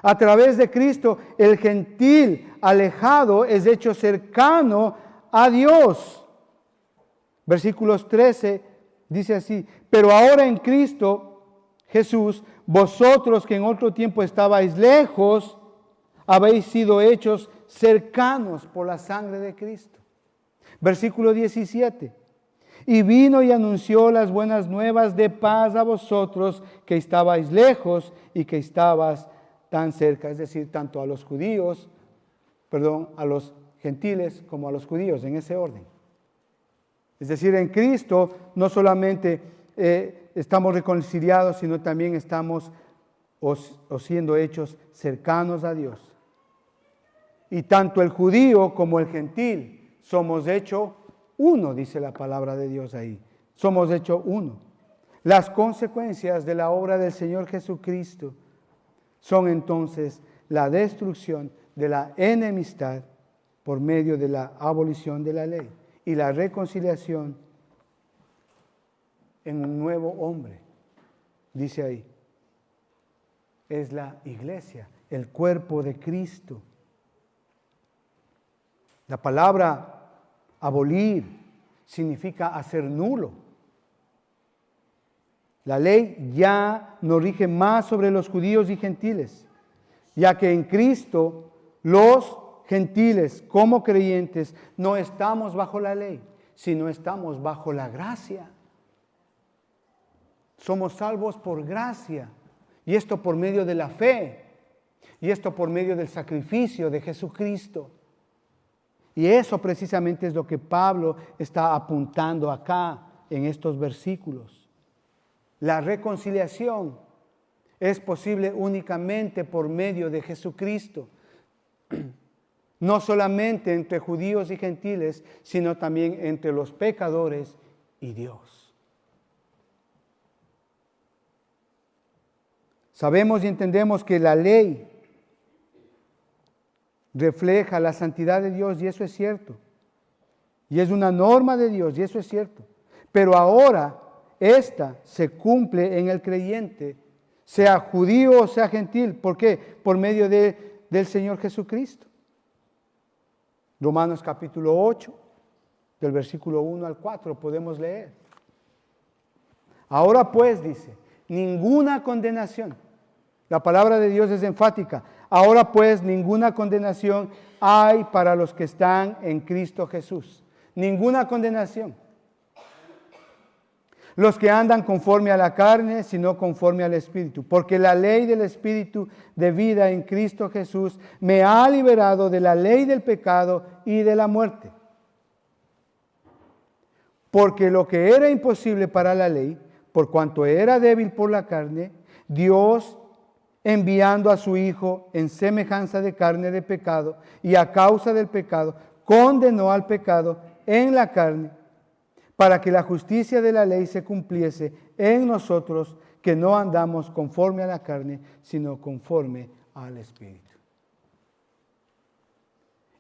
A través de Cristo, el gentil alejado es hecho cercano a Dios. Versículos 13 dice así, pero ahora en Cristo Jesús, vosotros que en otro tiempo estabais lejos, habéis sido hechos cercanos por la sangre de Cristo. Versículo 17. Y vino y anunció las buenas nuevas de paz a vosotros que estabais lejos y que estabas tan cerca. Es decir, tanto a los judíos, a los gentiles como a los judíos, en ese orden. Es decir, en Cristo no solamente estamos reconciliados, sino también estamos siendo hechos cercanos a Dios. Y tanto el judío como el gentil somos hechos uno, dice la palabra de Dios ahí. Somos hechos uno. Las consecuencias de la obra del Señor Jesucristo son entonces la destrucción de la enemistad por medio de la abolición de la ley y la reconciliación en un nuevo hombre, dice ahí. Es la iglesia, el cuerpo de Cristo. La palabra abolir significa hacer nulo. La ley ya no rige más sobre los judíos y gentiles, ya que en Cristo los gentiles como creyentes no estamos bajo la ley, sino estamos bajo la gracia. Somos salvos por gracia, y esto por medio de la fe, y esto por medio del sacrificio de Jesucristo. Y eso precisamente es lo que Pablo está apuntando acá en estos versículos. La reconciliación es posible únicamente por medio de Jesucristo. No solamente entre judíos y gentiles, sino también entre los pecadores y Dios. Sabemos y entendemos que la ley refleja la santidad de Dios, y eso es cierto. Y es una norma de Dios, y eso es cierto. Pero ahora esta se cumple en el creyente, sea judío o sea gentil. ¿Por qué? Por medio del Señor Jesucristo. Romanos capítulo 8, del versículo 1 al 4, podemos leer. Ahora pues, dice, ninguna condenación. La palabra de Dios es enfática. Ahora pues, ninguna condenación hay para los que están en Cristo Jesús. Ninguna condenación. Los que andan conforme a la carne, sino conforme al Espíritu. Porque la ley del Espíritu de vida en Cristo Jesús me ha liberado de la ley del pecado y de la muerte. Porque lo que era imposible para la ley, por cuanto era débil por la carne, Dios, enviando a su Hijo en semejanza de carne de pecado, y a causa del pecado, condenó al pecado en la carne, para que la justicia de la ley se cumpliese en nosotros, que no andamos conforme a la carne, sino conforme al Espíritu.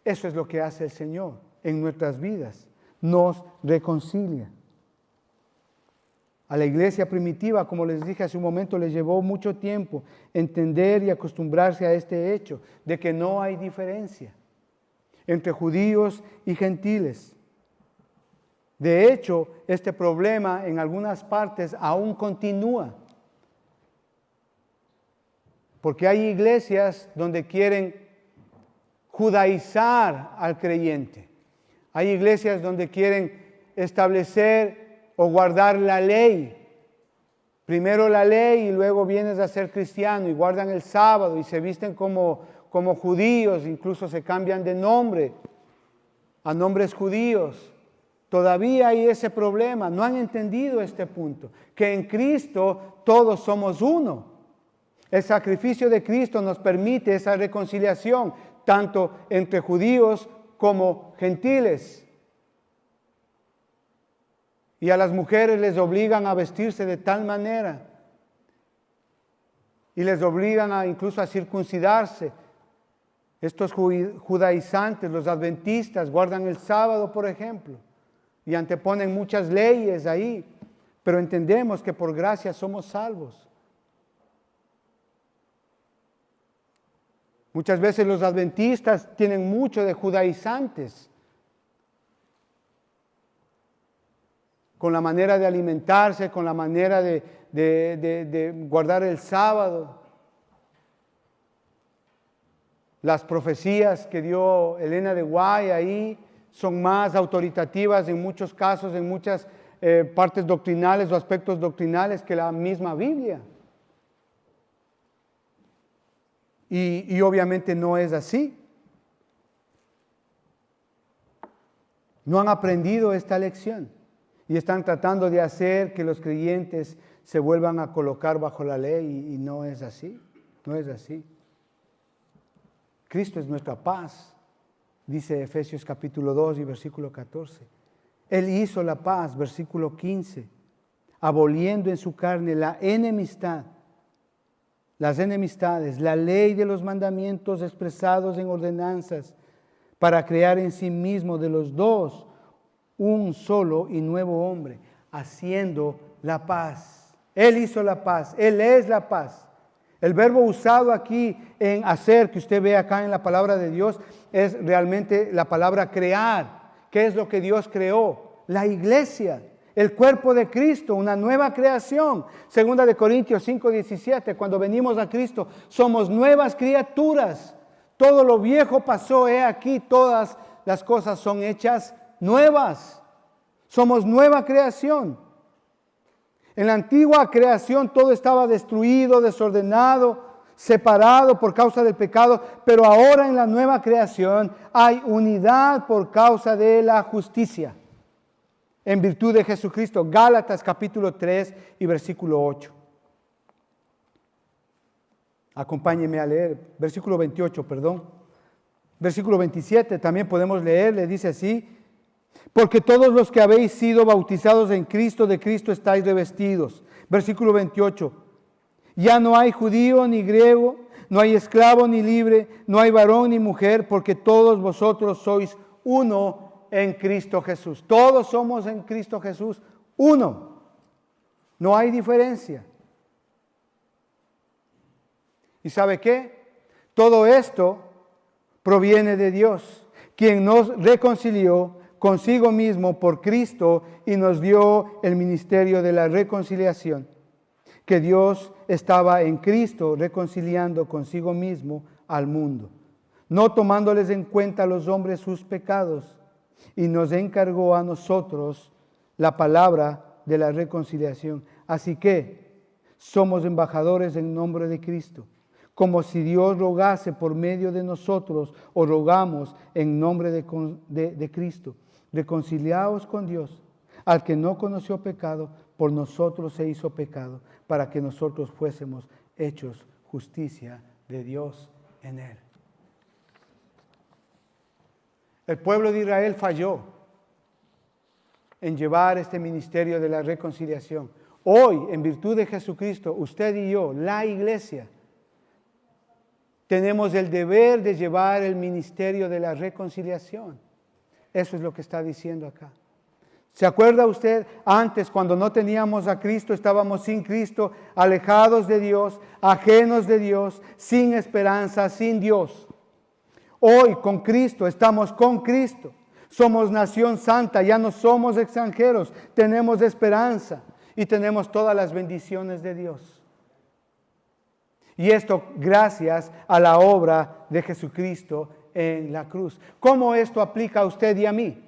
Eso es lo que hace el Señor en nuestras vidas. Nos reconcilia. A la iglesia primitiva, como les dije hace un momento, les llevó mucho tiempo entender y acostumbrarse a este hecho de que no hay diferencia entre judíos y gentiles. De hecho, este problema en algunas partes aún continúa. Porque hay iglesias donde quieren judaizar al creyente. Hay iglesias donde quieren establecer o guardar la ley. Primero la ley y luego vienes a ser cristiano y guardan el sábado y se visten como judíos, incluso se cambian de nombre a nombres judíos. Todavía hay ese problema, no han entendido este punto, que en Cristo todos somos uno. El sacrificio de Cristo nos permite esa reconciliación, tanto entre judíos como gentiles. Y a las mujeres les obligan a vestirse de tal manera. Y les obligan incluso a circuncidarse. Estos judaizantes, los adventistas, guardan el sábado, por ejemplo. Y anteponen muchas leyes ahí. Pero entendemos que por gracia somos salvos. Muchas veces los adventistas tienen mucho de judaizantes. Con la manera de alimentarse, con la manera de guardar el sábado. Las profecías que dio Elena de White ahí son más autoritativas en muchos casos, en muchas partes doctrinales o aspectos doctrinales que la misma Biblia. Y obviamente no es así. No han aprendido esta lección. Y están tratando de hacer que los creyentes se vuelvan a colocar bajo la ley y no es así, no es así. Cristo es nuestra paz, dice Efesios capítulo 2 y versículo 14. Él hizo la paz, versículo 15, aboliendo en su carne la enemistad, las enemistades, la ley de los mandamientos expresados en ordenanzas, para crear en sí mismo de los dos un solo y nuevo hombre, haciendo la paz. Él hizo la paz, Él es la paz. El verbo usado aquí en hacer, que usted ve acá en la palabra de Dios, es realmente la palabra crear. ¿Qué es lo que Dios creó? La iglesia, el cuerpo de Cristo, una nueva creación. Segunda de Corintios 5:17, cuando venimos a Cristo, somos nuevas criaturas. Todo lo viejo pasó, he aquí, todas las cosas son hechas nuevas. Somos nueva creación. En la antigua creación todo estaba destruido, desordenado, separado por causa del pecado, pero ahora en la nueva creación hay unidad por causa de la justicia, en virtud de Jesucristo. Gálatas capítulo 3 y versículo 8. Acompáñenme a leer, versículo 28, perdón. Versículo 27 también podemos leer, le dice así: porque todos los que habéis sido bautizados en Cristo, de Cristo estáis revestidos. Versículo 28. Ya no hay judío ni griego, no hay esclavo ni libre, no hay varón ni mujer, porque todos vosotros sois uno en Cristo Jesús. Todos somos en Cristo Jesús uno. No hay diferencia. ¿Y sabe qué? Todo esto proviene de Dios, quien nos reconcilió consigo mismo por Cristo y nos dio el ministerio de la reconciliación, que Dios estaba en Cristo reconciliando consigo mismo al mundo, no tomándoles en cuenta a los hombres sus pecados, y nos encargó a nosotros la palabra de la reconciliación. Así que somos embajadores en nombre de Cristo, como si Dios rogase por medio de nosotros, o rogamos en nombre de Cristo. Reconciliaos con Dios. Al que no conoció pecado, por nosotros se hizo pecado, para que nosotros fuésemos hechos justicia de Dios en él. El pueblo de Israel falló en llevar este ministerio de la reconciliación. Hoy, en virtud de Jesucristo, usted y yo, la iglesia, tenemos el deber de llevar el ministerio de la reconciliación. Eso es lo que está diciendo acá. ¿Se acuerda usted? Antes, cuando no teníamos a Cristo, estábamos sin Cristo, alejados de Dios, ajenos de Dios, sin esperanza, sin Dios. Hoy, con Cristo, estamos con Cristo. Somos nación santa, ya no somos extranjeros, tenemos esperanza y tenemos todas las bendiciones de Dios. Y esto gracias a la obra de Jesucristo en la cruz. ¿Cómo esto aplica a usted y a mí?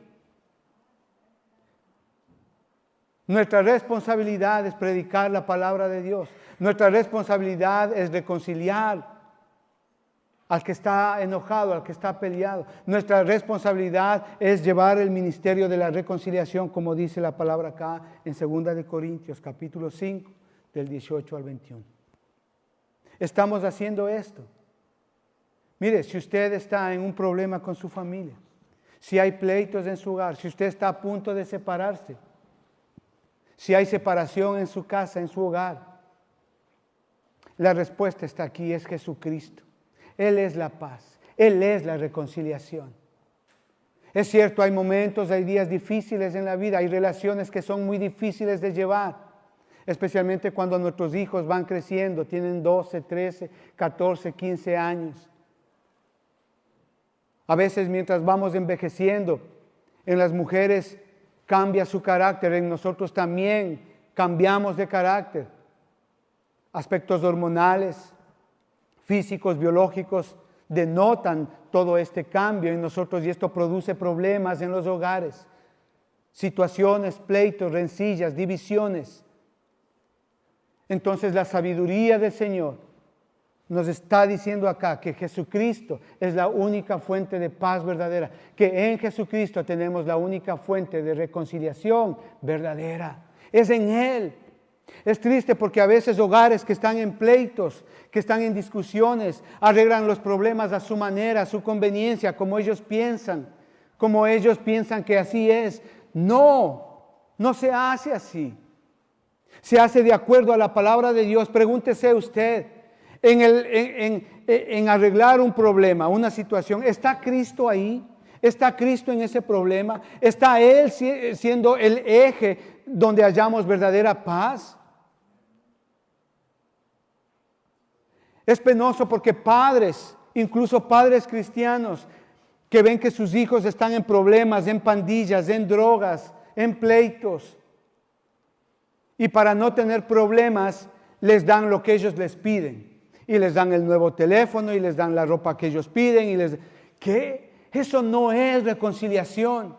Nuestra responsabilidad es predicar la palabra de Dios. Nuestra responsabilidad es reconciliar al que está enojado, al que está peleado. Nuestra responsabilidad es llevar el ministerio de la reconciliación, como dice la palabra acá en 2 Corintios, capítulo 5, del 18 al 21. Estamos haciendo esto. Mire, si usted está en un problema con su familia, si hay pleitos en su hogar, si usted está a punto de separarse, si hay separación en su casa, en su hogar, la respuesta está aquí, es Jesucristo. Él es la paz, Él es la reconciliación. Es cierto, hay momentos, hay días difíciles en la vida, hay relaciones que son muy difíciles de llevar, especialmente cuando nuestros hijos van creciendo, tienen 12, 13, 14, 15 años. A veces mientras vamos envejeciendo, en las mujeres cambia su carácter, en nosotros también cambiamos de carácter. Aspectos hormonales, físicos, biológicos, denotan todo este cambio en nosotros y esto produce problemas en los hogares, situaciones, pleitos, rencillas, divisiones. Entonces la sabiduría del Señor nos está diciendo acá que Jesucristo es la única fuente de paz verdadera, que en Jesucristo tenemos la única fuente de reconciliación verdadera. Es en Él. Es triste porque a veces hogares que están en pleitos, que están en discusiones, arreglan los problemas a su manera, a su conveniencia, como ellos piensan que así es. No se hace así. Se hace de acuerdo a la palabra de Dios. Pregúntese usted, en arreglar un problema, una situación, ¿está Cristo ahí? ¿Está Cristo en ese problema? ¿Está Él siendo el eje donde hallamos verdadera paz? Es penoso porque padres, incluso padres cristianos, que ven que sus hijos están en problemas, en pandillas, en drogas, en pleitos, y para no tener problemas les dan lo que ellos les piden. Y les dan el nuevo teléfono y les dan la ropa que ellos piden. ¿Qué? Eso no es reconciliación.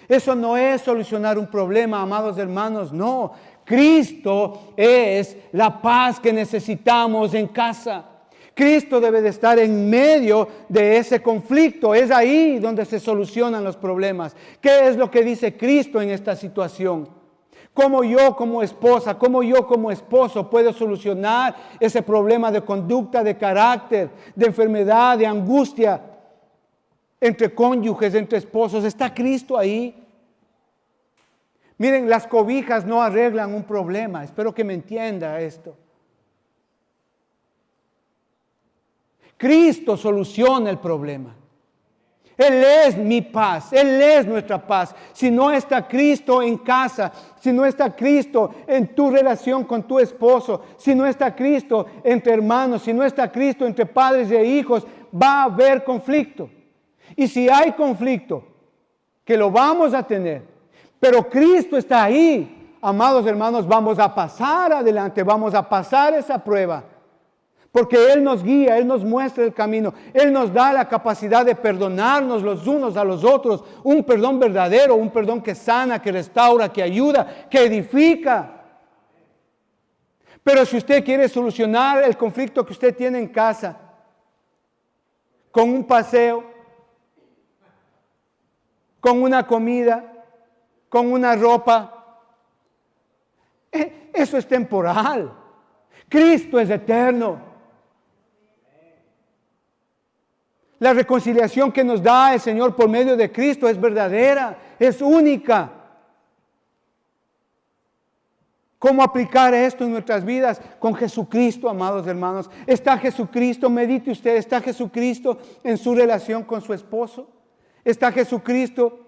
Eso no es solucionar un problema, amados hermanos. No, Cristo es la paz que necesitamos en casa. Cristo debe de estar en medio de ese conflicto. Es ahí donde se solucionan los problemas. ¿Qué es lo que dice Cristo en esta situación? ¿Cómo yo como esposa, cómo yo como esposo puedo solucionar ese problema de conducta, de carácter, de enfermedad, de angustia entre cónyuges, entre esposos? ¿Está Cristo ahí? Miren, las cobijas no arreglan un problema. Espero que me entienda esto. Cristo soluciona el problema. Él es mi paz, Él es nuestra paz. Si no está Cristo en casa, si no está Cristo en tu relación con tu esposo, si no está Cristo entre hermanos, si no está Cristo entre padres e hijos, va a haber conflicto. Y si hay conflicto, que lo vamos a tener, pero Cristo está ahí, amados hermanos, vamos a pasar adelante, vamos a pasar esa prueba. Porque Él nos guía, Él nos muestra el camino, Él nos da la capacidad de perdonarnos los unos a los otros, un perdón verdadero, un perdón que sana, que restaura, que ayuda, que edifica. Pero si usted quiere solucionar el conflicto que usted tiene en casa, con un paseo, con una comida, con una ropa, Eso es temporal. Cristo es eterno. La reconciliación que nos da el Señor por medio de Cristo es verdadera, es única. ¿Cómo aplicar esto en nuestras vidas? Con Jesucristo, amados hermanos. ¿Está Jesucristo? Medite usted, ¿está Jesucristo en su relación con su esposo? ¿Está Jesucristo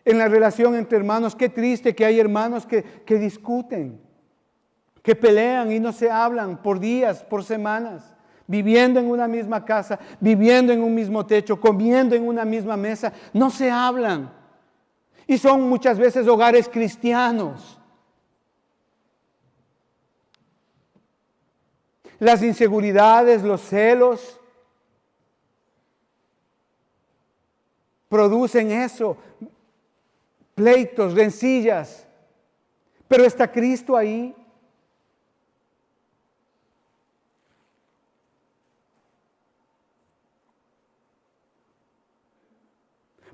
en la relación entre hermanos? Qué triste que hay hermanos que discuten, que pelean y no se hablan por días, por semanas, viviendo en una misma casa, viviendo en un mismo techo, comiendo en una misma mesa, no se hablan. Y son muchas veces hogares cristianos. Las inseguridades, los celos, producen eso, pleitos, rencillas. Pero está Cristo ahí.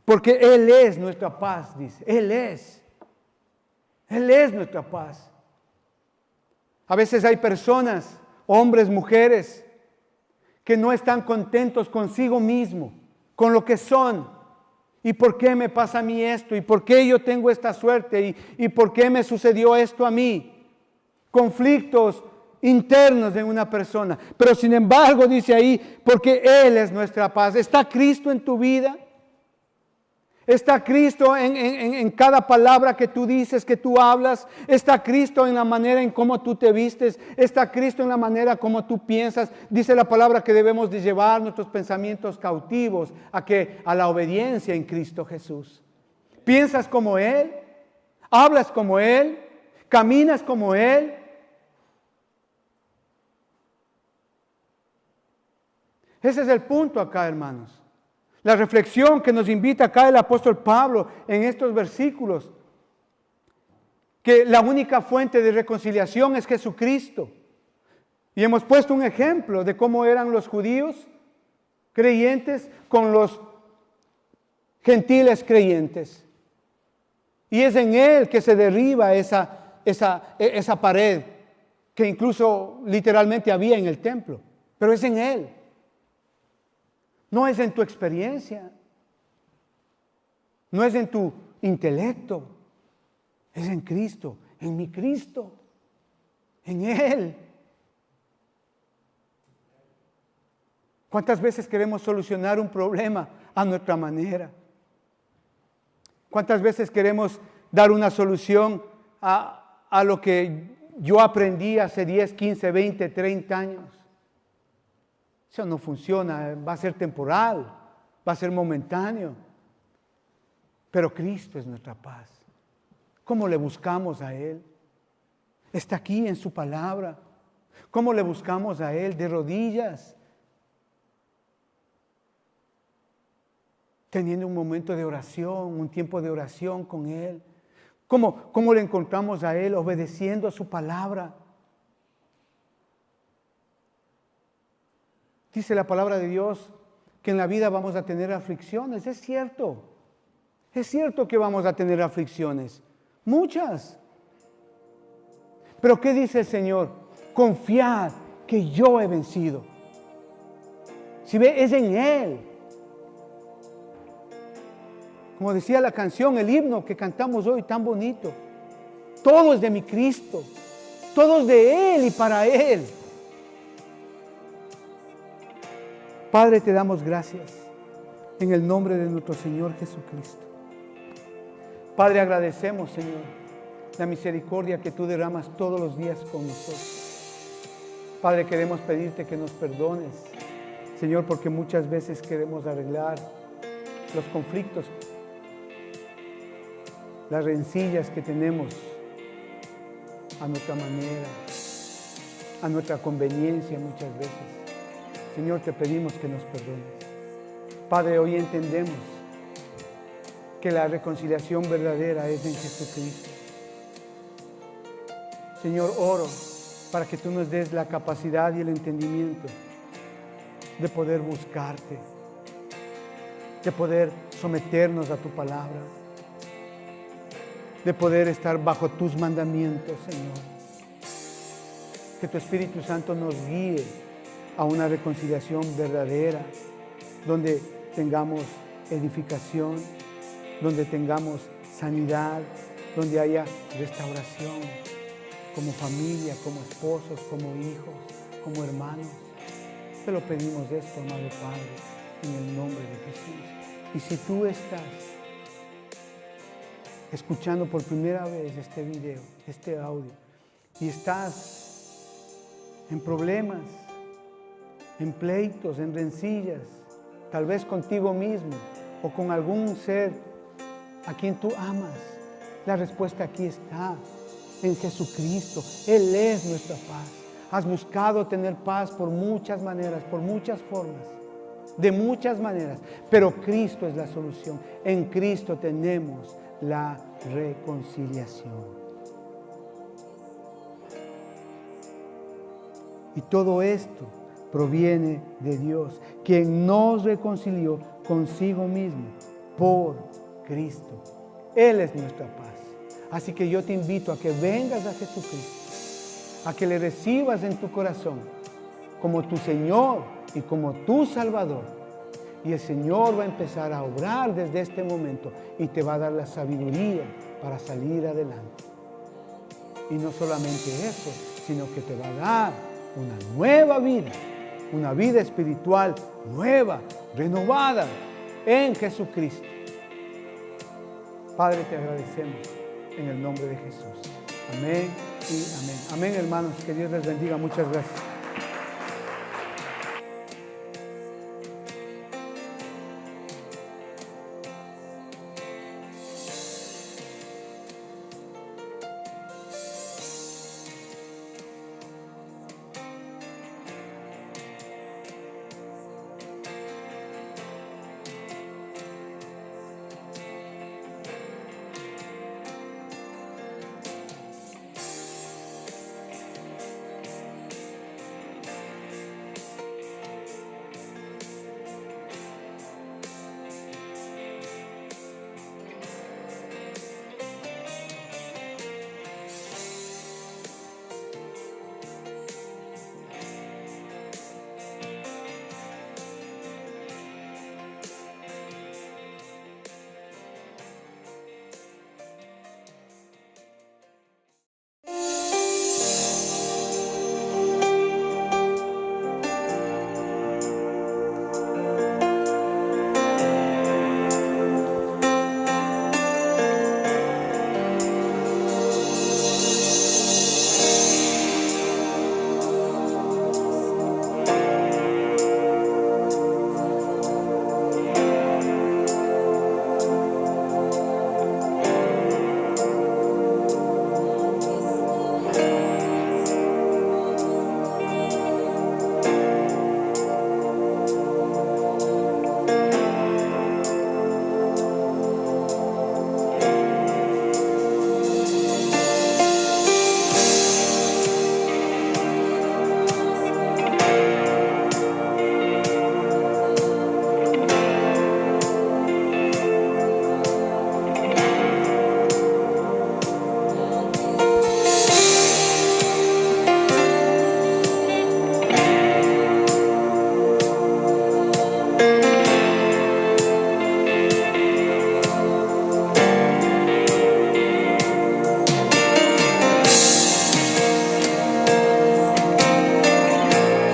Porque Él es nuestra paz, dice. Él es nuestra paz. A veces hay personas, hombres, mujeres, que no están contentos consigo mismo, con lo que son. ¿Y por qué me pasa a mí esto? ¿Y por qué yo tengo esta suerte? ¿Y por qué me sucedió esto a mí? Conflictos internos de una persona. Pero sin embargo dice ahí, porque Él es nuestra paz. ¿Está Cristo en tu vida? ¿Está Cristo en cada palabra que tú dices, que tú hablas? ¿Está Cristo en la manera en cómo tú te vistes? ¿Está Cristo en la manera como tú piensas? Dice la palabra que debemos de llevar nuestros pensamientos cautivos a la obediencia en Cristo Jesús. ¿Piensas como Él? ¿Hablas como Él? ¿Caminas como Él? Ese es el punto acá, hermanos. La reflexión que nos invita acá el apóstol Pablo en estos versículos, que la única fuente de reconciliación es Jesucristo. Y hemos puesto un ejemplo de cómo eran los judíos creyentes con los gentiles creyentes. Y es en Él que se derriba esa pared que incluso literalmente había en el templo. Pero es en Él. No es en tu experiencia, no es en tu intelecto, es en Cristo, en mi Cristo, en Él. ¿Cuántas veces queremos solucionar un problema a nuestra manera? ¿Cuántas veces queremos dar una solución a lo que yo aprendí hace 10, 15, 20, 30 años? Eso no funciona, va a ser temporal, va a ser momentáneo. Pero Cristo es nuestra paz. ¿Cómo le buscamos a Él? Está aquí en su palabra. ¿Cómo le buscamos a Él? De rodillas. Teniendo un momento de oración, un tiempo de oración con Él. ¿Cómo le encontramos a Él? Obedeciendo a su palabra. Dice la palabra de Dios que en la vida vamos a tener aflicciones. Es cierto que vamos a tener aflicciones, muchas. Pero ¿qué dice el Señor? Confiad que yo he vencido. Si ve, es en Él. Como decía la canción, el himno que cantamos hoy tan bonito. Todo es de mi Cristo, todo es de Él y para Él. Padre, te damos gracias en el nombre de nuestro Señor Jesucristo. Padre, agradecemos, Señor, la misericordia que tú derramas todos los días con nosotros. Padre, queremos pedirte que nos perdones, Señor, porque muchas veces queremos arreglar los conflictos, las rencillas que tenemos a nuestra manera, a nuestra conveniencia muchas veces. Señor, te pedimos que nos perdones. Padre, hoy entendemos que la reconciliación verdadera es en Jesucristo. Señor, oro para que tú nos des la capacidad y el entendimiento de poder buscarte, de poder someternos a tu palabra, de poder estar bajo tus mandamientos, Señor. que tu Espíritu Santo nos guíe a una reconciliación verdadera, donde tengamos edificación, donde tengamos sanidad, donde haya restauración, como familia, como esposos, como hijos, como hermanos. Te lo pedimos esto, amado Padre, en el nombre de Jesús. Y si tú estás escuchando por primera vez este video, este audio, y estás en problemas, en pleitos, en rencillas, tal vez contigo mismo o con algún ser a quien tú amas, la respuesta aquí está, en Jesucristo. Él es nuestra paz. Has buscado tener paz por muchas maneras, por muchas formas, de muchas maneras, pero Cristo es la solución. En Cristo tenemos la reconciliación. Y todo esto proviene de Dios, quien nos reconcilió consigo mismo por Cristo. Él es nuestra paz. Así que yo te invito a que vengas a Jesucristo, a que le recibas en tu corazón como tu Señor y como tu Salvador. Y el Señor va a empezar a obrar desde este momento y te va a dar la sabiduría para salir adelante. Y no solamente eso, sino que te va a dar una nueva vida, una vida espiritual nueva, renovada en Jesucristo. Padre, te agradecemos en el nombre de Jesús. Amén y amén. Amén, hermanos. Que Dios les bendiga. Muchas gracias.